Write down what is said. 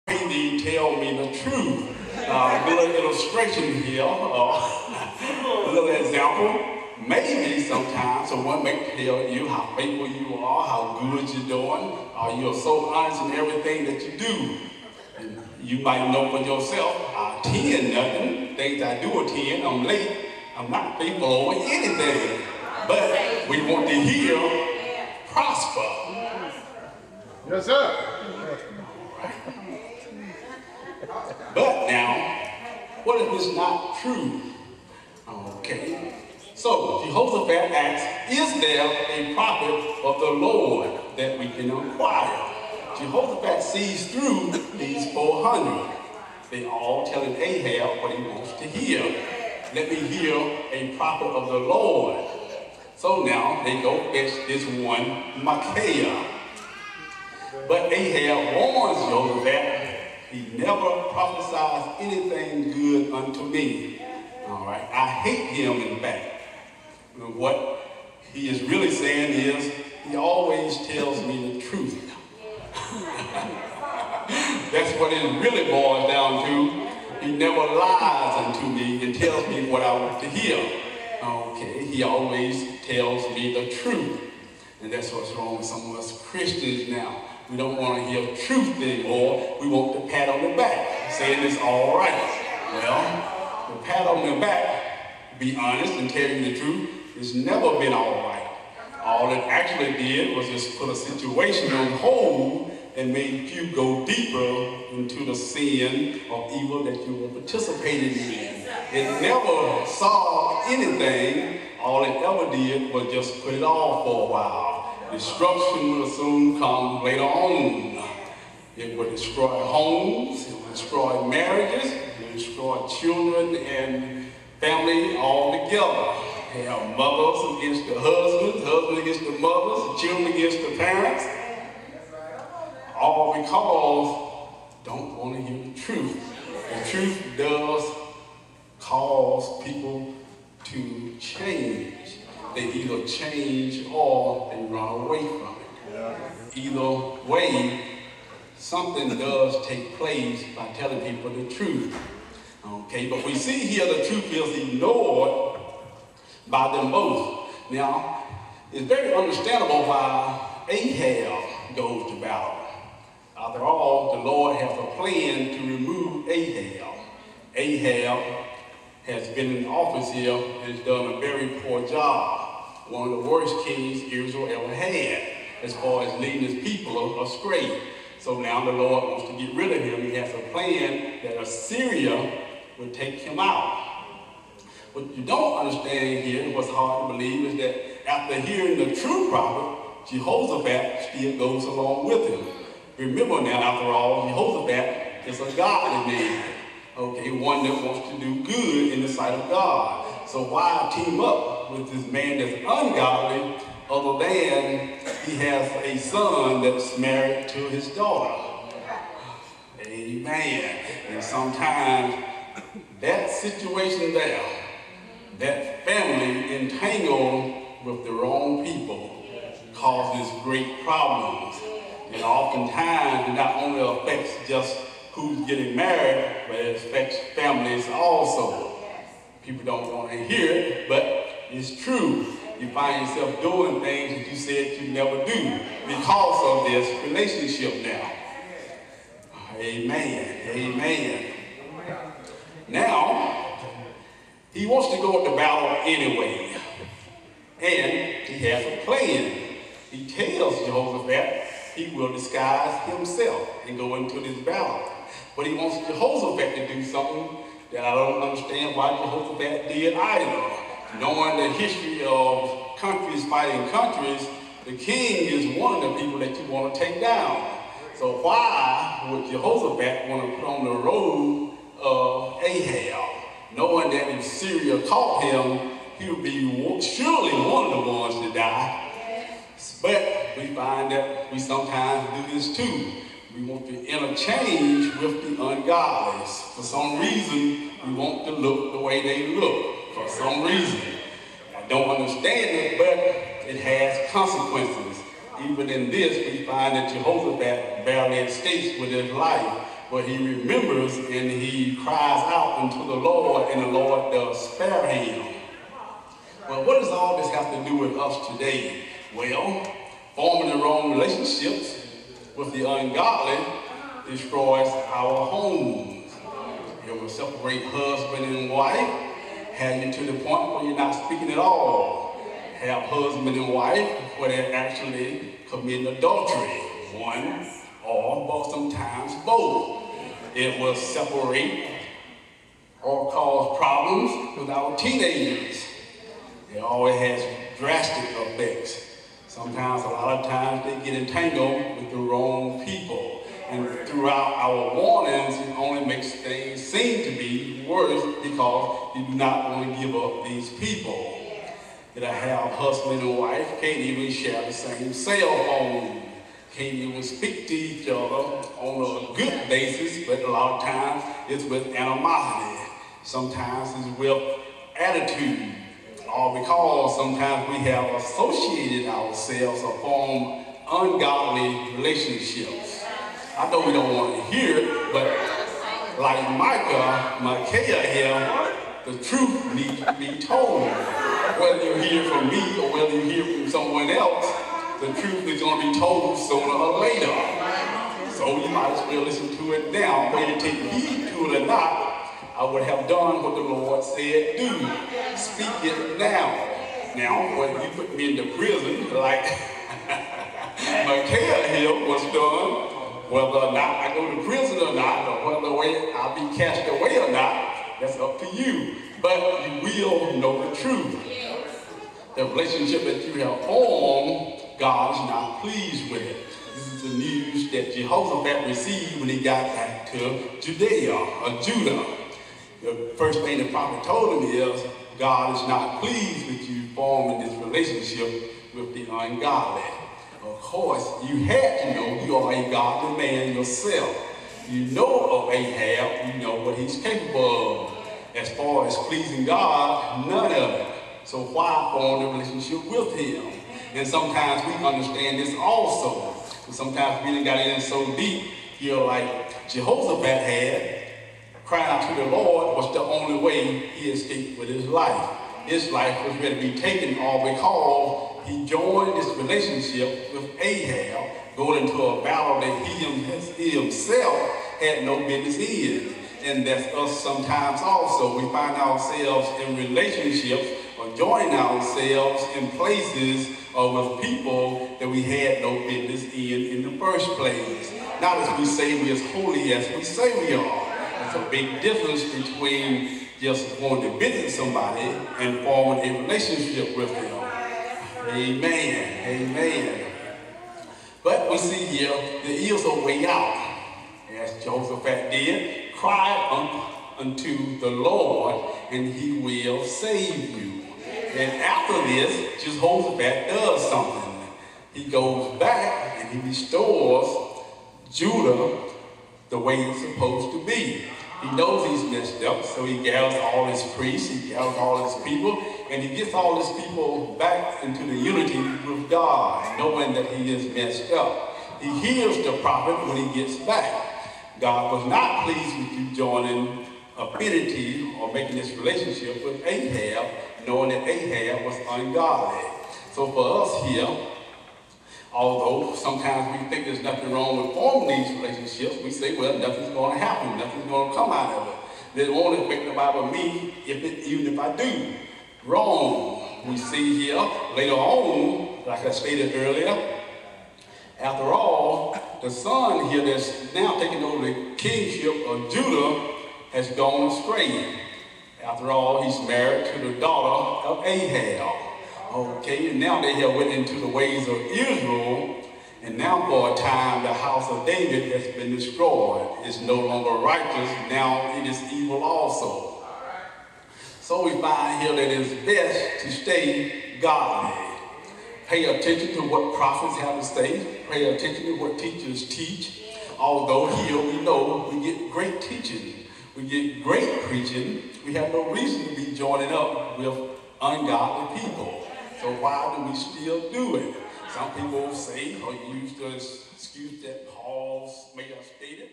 He tell me the truth. A little illustration here, a little example. Maybe sometimes someone may tell you how faithful you are, how good you're doing, or you're so honest in everything that you do. And you might know for yourself, I attend nothing, things I do attend, I'm late, I'm not faithful over anything. But we want to hear prosper. Yes, sir. But now, what if it's not true? Okay. So, Jehoshaphat asks, is there a prophet of the Lord that we can inquire? Jehoshaphat sees through these 400. They all telling Ahab what he wants to hear. Let me hear a prophet of the Lord. So now they go fetch this one, Micaiah. But Ahab warns Jehoshaphat, he never prophesies anything good unto me. All right, I hate him in fact. What he is really saying is, he always tells me the truth. That's what it really boils down to. He never lies unto me and tells me what I want to hear. Okay, he always tells me the truth. And that's what's wrong with some of us Christians now. We don't want to hear truth anymore. We want the pat on the back, saying it's all right. Well, the pat on the back, be honest and tell you the truth, it's never been all right. All it actually did was just put a situation on hold and made you go deeper into the sin or evil that you were participating in. It never solved anything. All it ever did was just put it off for a while. Destruction will soon come later on. It will destroy homes, it will destroy marriages, it will destroy children and family all together. They have mothers against the husbands, husbands against the mothers, children against the parents. All because don't want to hear the truth. The truth does cause people to change. They either change or they run away from it. Either way, something does take place by telling people the truth. Okay, but we see here the truth is ignored by them both. Now, it's very understandable why Ahab goes to battle. After all, the Lord has a plan to remove Ahab. Ahab has been in office here and has done a very poor job. One of the worst kings Israel ever had as far as leading his people astray. So now the Lord wants to get rid of him. He has a plan that Assyria would take him out. What you don't understand here, and what's hard to believe, is that after hearing the true prophet, Jehoshaphat still goes along with him. Remember now, after all, Jehoshaphat is a godly man. Okay, one that wants to do good in the sight of God. So why team up with this man that's ungodly, other than he has a son that's married to his daughter? Amen. And sometimes that situation there, that family entangled with the wrong people, causes great problems. And oftentimes it not only affects just who's getting married, but it affects families also. People don't want to hear it, but it's true. You find yourself doing things that you said you never do because of this relationship now. Amen. Amen. Now, he wants to go into battle anyway. And he has a plan. He tells Jehoshaphat he will disguise himself and go into this battle. But he wants Jehoshaphat to do something that I don't understand why Jehoshaphat did either. Knowing the history of countries fighting countries, the king is one of the people that you want to take down. So why would Jehoshaphat want to put on the robe of Ahab, knowing that if Syria caught him, he would be surely one of the ones to die? But we find that we sometimes do this too. We want to interchange with the ungodly. For some reason, we want to look the way they look. For some reason. I don't understand it, but it has consequences. Even in this, we find that Jehoshaphat barely escapes with his life but he remembers and he cries out unto the Lord, and the Lord does spare him. Well, what does all this have to do with us today? Well, forming the wrong relationships with the ungodly destroys our homes. It will separate husband and wife, have you to the point where you're not speaking at all. Have husband and wife where they're actually committing adultery, one or sometimes both. It will separate or cause problems with our teenagers. It always has drastic effects. Sometimes, a lot of times, they get entangled with the wrong people. And throughout our warnings, it only makes things seem to be worse because you do not want to give up these people. That I have husband and wife, can't even share the same cell phone, can't even speak to each other on a good basis, but a lot of times it's with animosity. Sometimes it's with attitude. Or because sometimes we have associated ourselves or formed ungodly relationships. I know we don't want to hear it, but like Micaiah here, the truth needs to be told. Whether you hear from me or whether you hear from someone else, the truth is going to be told sooner or later. So you might as well listen to it now, whether you take heed to it or not. I would have done what the Lord said do. Speak it now. Now, whether you put me into prison like Micaiah here was done, whether or not I go to prison or not, or whether I'll be cast away or not, that's up to you. But you will know the truth. The relationship that you have formed, God is not pleased with it. This is the news that Jehoshaphat received when he got back to Judah. The first thing the prophet told him is, God is not pleased with you forming this relationship with the ungodly. Of course, you had to know you are a godly man yourself. You know of Ahab, you know what he's capable of. As far as pleasing God, none of it. So why form a relationship with him? And sometimes we understand this also. And sometimes we done got in so deep, like Jehoshaphat had. Crying out to the Lord was the only way he escaped with his life. His life was ready to be taken all because he joined this relationship with Ahab, going into a battle that he himself had no business in. And that's us sometimes also. We find ourselves in relationships or joining ourselves in places or with people that we had no business in the first place. Not as we say we're as holy as we say we are. There's a big difference between just wanting to visit somebody and forming a relationship with them. Amen. Amen. But we see here, there is a way out. As Jehoshaphat did, cry unto the Lord, and he will save you. And after this, Jehoshaphat does something. He goes back and he restores Judah the way it's supposed to be. He knows he's messed up, so he gathers all his priests, he gathers all his people, and he gets all his people back into the unity with God, knowing that he is messed up. He hears the prophet when he gets back. God was not pleased with you joining affinity or making this relationship with Ahab, knowing that Ahab was ungodly. So for us here, although sometimes we think there's nothing wrong with forming these relationships, we say, well, nothing's going to happen, nothing's going to come out of it. It won't affect nobody but me, even if I do. Wrong. We see here later on, like I stated earlier, after all, the son here that's now taking over the kingship of Judah has gone astray. After all, he's married to the daughter of Ahab. Okay, and now they have went into the ways of Israel, and now for a time the house of David has been destroyed. It's no longer righteous, now it is evil also. So we find here that it's best to stay godly. Pay attention to what prophets have to say. Pay attention to what teachers teach. Although here we know we get great teaching, we get great preaching, we have no reason to be joining up with ungodly people. So why do we still do it? Some people say or use the excuse that Paul may have stated,